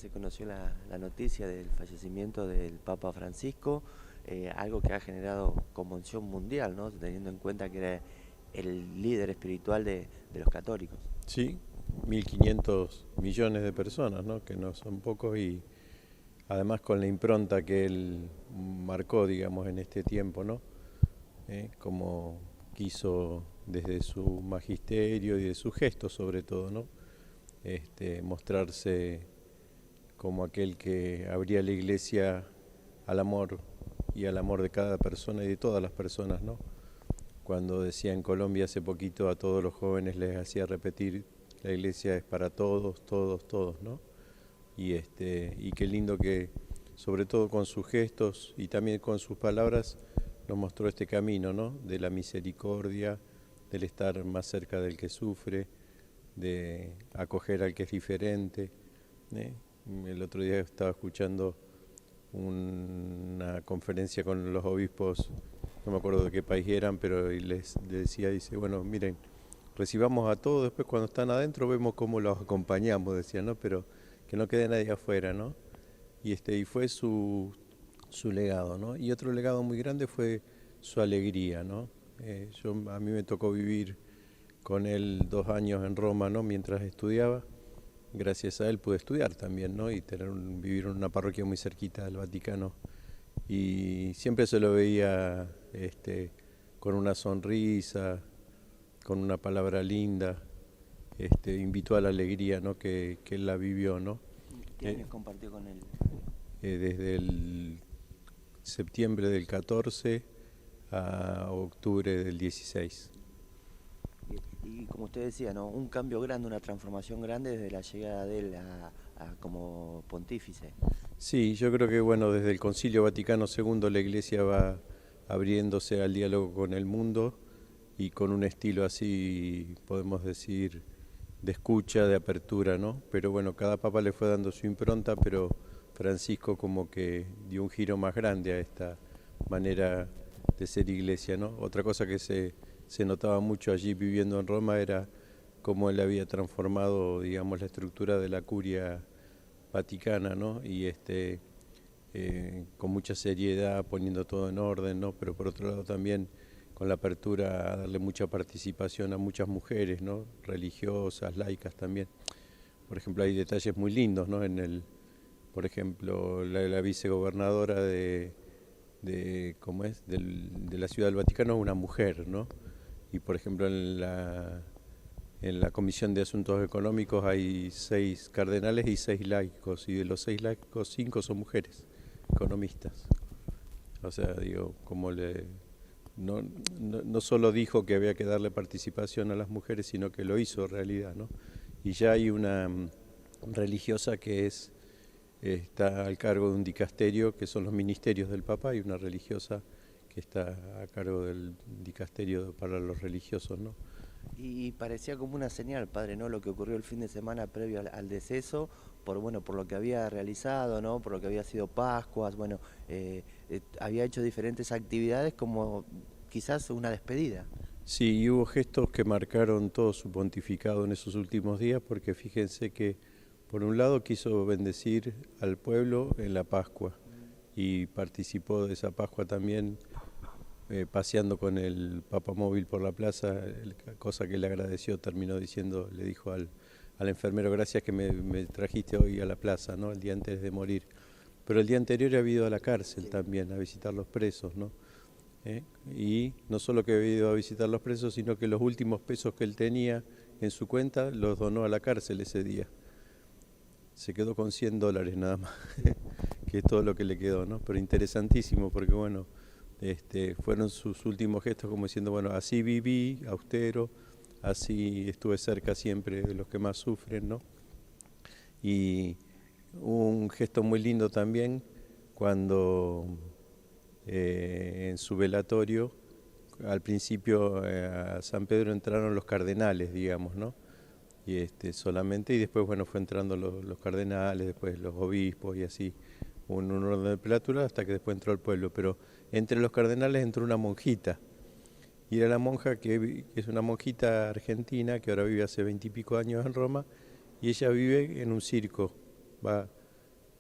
se conoció la noticia del fallecimiento del Papa Francisco, algo que ha generado conmoción mundial, ¿no? Teniendo en cuenta que era el líder espiritual de los católicos. Sí, 1.500 millones de personas, ¿no? Que no son pocos y además con la impronta que él marcó, digamos, en este tiempo, ¿no? Como quiso desde su magisterio y de sus gestos sobre todo, ¿no? Mostrarse como aquel que abría la iglesia al amor y al amor de cada persona y de todas las personas, ¿no? Cuando decía en Colombia hace poquito a todos los jóvenes les hacía repetir, la iglesia es para todos, todos, todos, ¿no? Y qué lindo que, sobre todo con sus gestos y también con sus palabras, nos mostró este camino, ¿no? De la misericordia, del estar más cerca del que sufre, de acoger al que es diferente. ¿eh? El otro día estaba escuchando una conferencia con los obispos, no me acuerdo de qué país eran, pero les decía, dice, bueno, miren, recibamos a todos, después cuando están adentro vemos cómo los acompañamos, decía, ¿no? Pero que no quede nadie afuera, ¿no? Y fue su legado, ¿no? Y otro legado muy grande fue su alegría, ¿no? A mí me tocó vivir con él 2 años en Roma, ¿no? Mientras estudiaba. Gracias a él pude estudiar también, ¿no? Y vivir en una parroquia muy cerquita del Vaticano. Y siempre se lo veía con una sonrisa, con una palabra linda. Invitó a la alegría, ¿no? Que él la vivió, ¿no? ¿Qué años compartió con él? Desde el septiembre del 14 a octubre del 16. Y como usted decía, ¿no? Un cambio grande, una transformación grande desde la llegada de él como pontífice. Sí, yo creo que bueno, desde el Concilio Vaticano II la Iglesia va abriéndose al diálogo con el mundo y con un estilo así, podemos decir, de escucha, de apertura, ¿no? Pero bueno, cada papa le fue dando su impronta, pero Francisco como que dio un giro más grande a esta manera de ser iglesia, ¿no? Otra cosa que se notaba mucho allí viviendo en Roma era cómo él había transformado, digamos, la estructura de la curia vaticana, ¿no? Con mucha seriedad, poniendo todo en orden, ¿no? Pero por otro lado también con la apertura a darle mucha participación a muchas mujeres, ¿no? Religiosas, laicas también. Por ejemplo, hay detalles muy lindos, ¿no? Por ejemplo, la vicegobernadora ¿cómo es? De la Ciudad del Vaticano es una mujer, ¿no? Y por ejemplo en la Comisión de Asuntos Económicos hay 6 cardenales y 6 laicos, y de los 6 laicos 5 son mujeres, economistas. O sea, digo, no solo dijo que había que darle participación a las mujeres, sino que lo hizo realidad, ¿no? Y ya hay una religiosa que está al cargo de un dicasterio, que son los ministerios del Papa, y una religiosa que está a cargo del dicasterio para los religiosos, ¿no? Y parecía como una señal, padre, ¿no? Lo que ocurrió el fin de semana previo al deceso, por lo que había realizado, ¿no? Por lo que había sido Pascuas, bueno, había hecho diferentes actividades como quizás una despedida. Sí, y hubo gestos que marcaron todo su pontificado en esos últimos días, porque fíjense que por un lado quiso bendecir al pueblo en la Pascua y participó de esa Pascua también paseando con el papamóvil por la plaza, cosa que le agradeció, terminó diciendo, le dijo al enfermero, gracias que me trajiste hoy a la plaza, ¿no? El día antes de morir. Pero el día anterior había ido a la cárcel también, a visitar los presos, ¿no? Y no solo que había ido a visitar los presos, sino que los últimos pesos que él tenía en su cuenta los donó a la cárcel ese día. Se quedó con $100 nada más, que es todo lo que le quedó, ¿no? Pero interesantísimo porque, bueno, fueron sus últimos gestos como diciendo, bueno, así viví, austero, así estuve cerca siempre de los que más sufren, ¿no? Y un gesto muy lindo también cuando en su velatorio, al principio a San Pedro entraron los cardenales, digamos, ¿no? Y solamente, y después, bueno, fue entrando los cardenales, después los obispos y así, un orden de prelatura hasta que después entró el pueblo. Pero entre los cardenales entró una monjita, y era la monja que es una monjita argentina que ahora vive hace 20 y pico años en Roma, y ella vive en un circo, va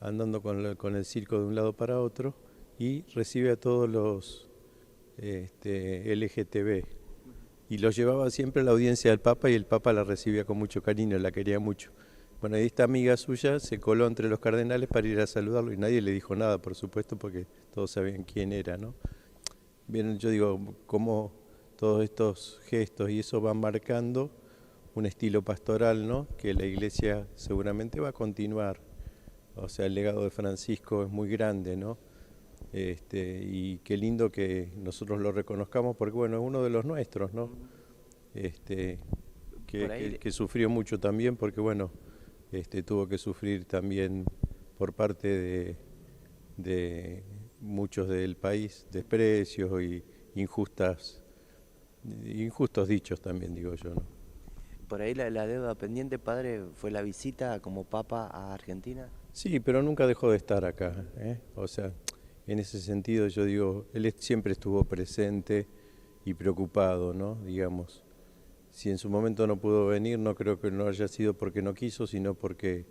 andando con el circo de un lado para otro, y recibe a todos los LGTB. Y los llevaba siempre a la audiencia del Papa y el Papa la recibía con mucho cariño, la quería mucho. Bueno, y esta amiga suya se coló entre los cardenales para ir a saludarlo y nadie le dijo nada, por supuesto, porque todos sabían quién era, ¿no? Bien, yo digo, cómo todos estos gestos y eso van marcando un estilo pastoral, ¿no? Que la Iglesia seguramente va a continuar. O sea, el legado de Francisco es muy grande, ¿no? Y qué lindo que nosotros lo reconozcamos porque, bueno, es uno de los nuestros, ¿no? Que sufrió mucho también porque, bueno, tuvo que sufrir también por parte de muchos del país desprecios y injustos dichos también, digo yo, ¿no? Por ahí la deuda pendiente, padre, fue la visita como Papa a Argentina. Sí, pero nunca dejó de estar acá, ¿eh? O sea, en ese sentido yo digo, él siempre estuvo presente y preocupado, ¿no? Digamos, si en su momento no pudo venir, no creo que no haya sido porque no quiso, sino porque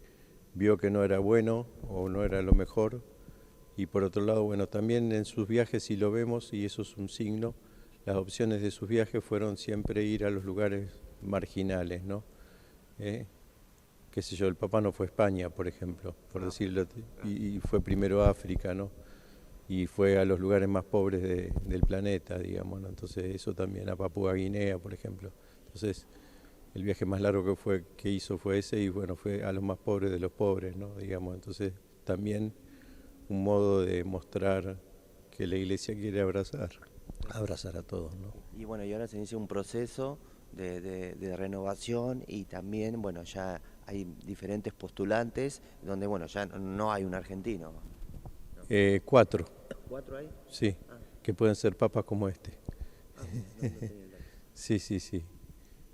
vio que no era bueno o no era lo mejor. Y por otro lado, bueno, también en sus viajes, si lo vemos, y eso es un signo, las opciones de sus viajes fueron siempre ir a los lugares marginales, ¿no? Qué sé yo, el Papa no fue a España, por ejemplo, por decirlo, y fue primero a África, ¿no? Y fue a los lugares más pobres del planeta, digamos, ¿no? Entonces eso también, a Papúa Guinea, por ejemplo. Entonces el viaje más largo que hizo fue ese, y bueno, fue a los más pobres de los pobres, ¿no? Digamos, entonces también un modo de mostrar que la Iglesia quiere abrazar a todos, ¿no? Y bueno, y ahora se inicia un proceso de renovación y también, bueno, ya hay diferentes postulantes donde, bueno, ya no hay un argentino. 4. ¿4 hay? Sí, que pueden ser papas como este. No tenía el dato. Sí, sí, sí.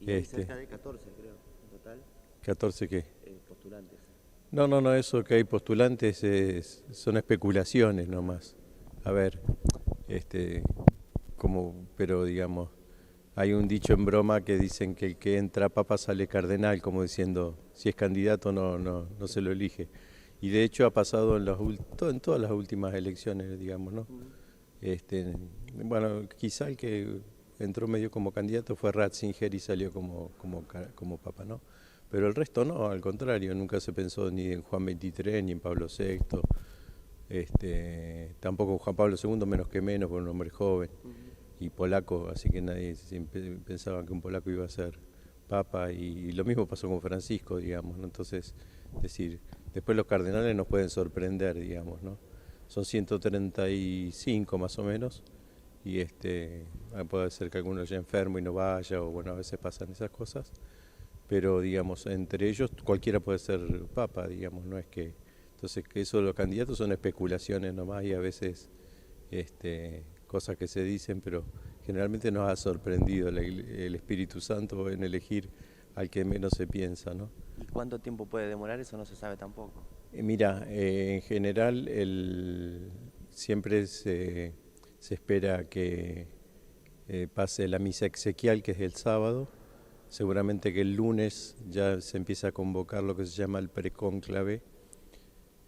Y hay cerca de 14, creo, en total, 14 qué. postulantes. No, eso que hay postulantes son especulaciones nomás. A ver, pero digamos, hay un dicho en broma que dicen que el que entra papa sale cardenal, como diciendo, si es candidato no se lo elige. Y de hecho ha pasado en todas las últimas elecciones, digamos, ¿no? Bueno, quizá el que entró medio como candidato fue Ratzinger y salió como papa, ¿no? Pero el resto no, al contrario, nunca se pensó ni en Juan XXIII ni en Pablo VI, tampoco en Juan Pablo II, menos que menos, por un hombre joven y polaco, así que nadie pensaba que un polaco iba a ser papa, y lo mismo pasó con Francisco, digamos, ¿no? Entonces, decir, después los cardenales nos pueden sorprender, digamos, ¿no? Son 135 más o menos, y puede ser que alguno ya enfermo y no vaya, o bueno, a veces pasan esas cosas, pero digamos, entre ellos cualquiera puede ser papa, digamos, no es que... Entonces, que eso de los candidatos son especulaciones nomás, y a veces cosas que se dicen, pero generalmente nos ha sorprendido el Espíritu Santo en elegir al que menos se piensa, ¿no? ¿Y cuánto tiempo puede demorar? Eso no se sabe tampoco. Mira, en general siempre se espera que pase la misa exequial, que es el sábado. Seguramente que el lunes ya se empieza a convocar lo que se llama el precónclave.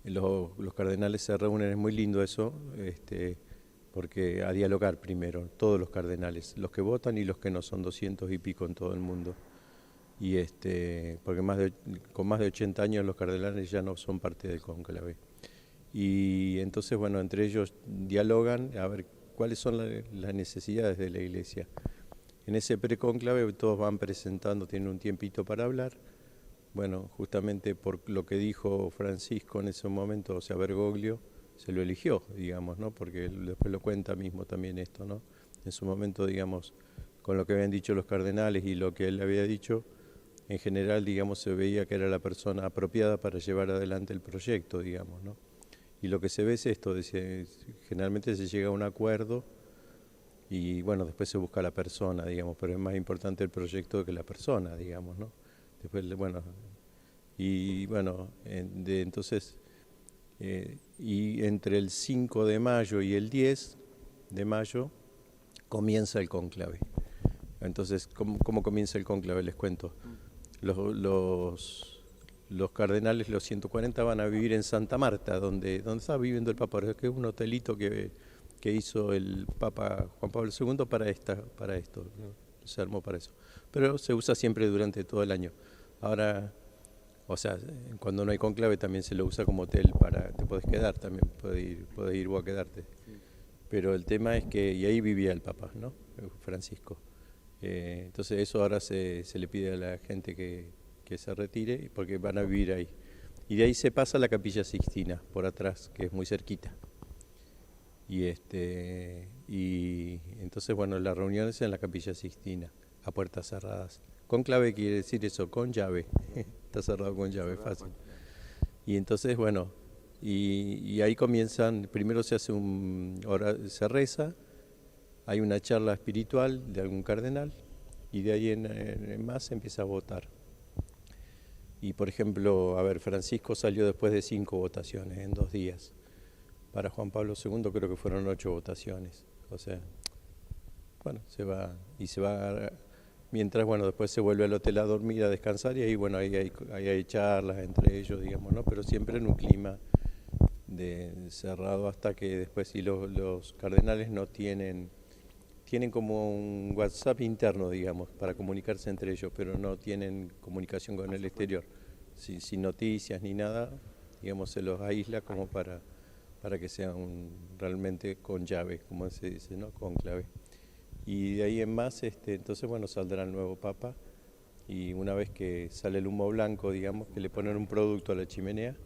Los cardenales se reúnen, es muy lindo eso, porque a dialogar primero, todos los cardenales, los que votan y los que no, son 200 y pico en todo el mundo. Y porque con más de 80 años los cardenales ya no son parte del cónclave. Y entonces, bueno, entre ellos dialogan a ver cuáles son las necesidades de la Iglesia. En ese precónclave todos van presentando, tienen un tiempito para hablar. Bueno, justamente por lo que dijo Francisco en ese momento, o sea, Bergoglio, se lo eligió, digamos, ¿no? Porque él después lo cuenta mismo también esto, ¿no? En su momento, digamos, con lo que habían dicho los cardenales y lo que él había dicho, en general, digamos, se veía que era la persona apropiada para llevar adelante el proyecto, digamos, ¿no? Y lo que se ve es esto, generalmente se llega a un acuerdo y, bueno, después se busca la persona, digamos, pero es más importante el proyecto que la persona, digamos, ¿no? Después, bueno, entonces, y entre el 5 de mayo y el 10 de mayo comienza el cónclave. Entonces, ¿cómo comienza el cónclave? Les cuento. Los los cardenales, los 140, van a vivir en Santa Marta, donde está viviendo el Papa, que es un hotelito que hizo el Papa Juan Pablo II para esto, ¿no? Se armó para eso. Pero se usa siempre durante todo el año. Ahora, o sea, cuando no hay conclave también se lo usa como hotel te podés quedar también, podés ir vos a quedarte. Pero el tema es que, y ahí vivía el Papa, ¿no? Francisco. Entonces eso ahora se le pide a la gente que se retire, porque van a vivir ahí. Y de ahí se pasa a la Capilla Sixtina, por atrás, que es muy cerquita. Y entonces, bueno, las reuniones en la Capilla Sixtina, a puertas cerradas. Con clave quiere decir eso, con llave. Está cerrado con llave, fácil. Y entonces, bueno, y ahí comienzan, primero se hace se reza, hay una charla espiritual de algún cardenal, y de ahí en más se empieza a votar. Y por ejemplo, a ver, Francisco salió después de 5 votaciones en 2 días. Para Juan Pablo II creo que fueron 8 votaciones. O sea, bueno, se va, mientras, bueno, después se vuelve al hotel a dormir, a descansar, y ahí, bueno, ahí hay charlas entre ellos, digamos, ¿no? Pero siempre en un clima cerrado, hasta que después, si los cardenales no tienen como un WhatsApp interno, digamos, para comunicarse entre ellos, pero no tienen comunicación con el exterior, sin noticias ni nada, digamos, se los aísla como para que sea realmente con llave, como se dice, ¿no? Con clave. Y de ahí en más, entonces, bueno, saldrá el nuevo Papa, y una vez que sale el humo blanco, digamos, que le ponen un producto a la chimenea,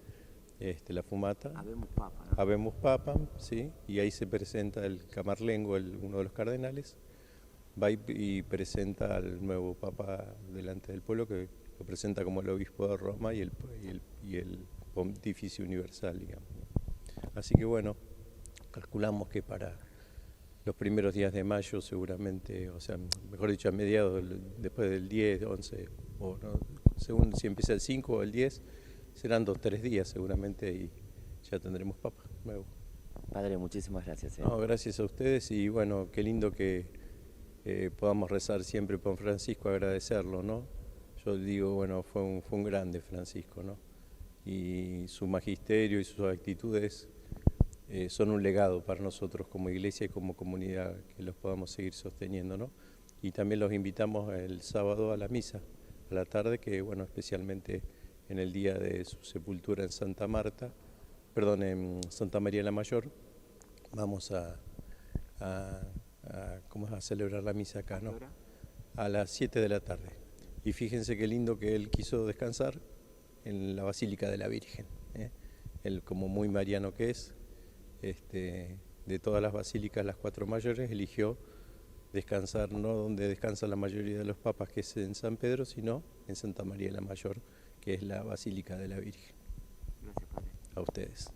la fumata. Habemos Papa, ¿no? Habemos Papa, sí, y ahí se presenta el Camarlengo, uno de los cardenales, va y presenta al nuevo Papa delante del pueblo, que lo presenta como el obispo de Roma y el pontificio universal, digamos. Así que bueno, calculamos que para los primeros días de mayo seguramente, o sea, mejor dicho, a mediados, después del 10, 11, o no, según si empieza el 5 o el 10, serán 2 o 3 días seguramente, y ya tendremos Papa nuevo. Padre, muchísimas gracias. No, gracias a ustedes, y bueno, qué lindo que podamos rezar siempre por Francisco, agradecerlo, ¿no? Yo digo, bueno, fue un grande Francisco, ¿no? Y su magisterio y sus actitudes son un legado para nosotros como iglesia y como comunidad, que los podamos seguir sosteniendo, ¿no? Y también los invitamos el sábado a la misa, a la tarde, que bueno, especialmente en el día de su sepultura en Santa María la Mayor, vamos a celebrar la misa acá, ¿no? A las 7 de la tarde. Y fíjense qué lindo que él quiso descansar en la Basílica de la Virgen, ¿eh? Él, como muy mariano que es, de todas las basílicas, las 4 mayores, eligió descansar no donde descansa la mayoría de los papas, que es en San Pedro, sino en Santa María la Mayor, que es la Basílica de la Virgen. Gracias, Padre. A ustedes.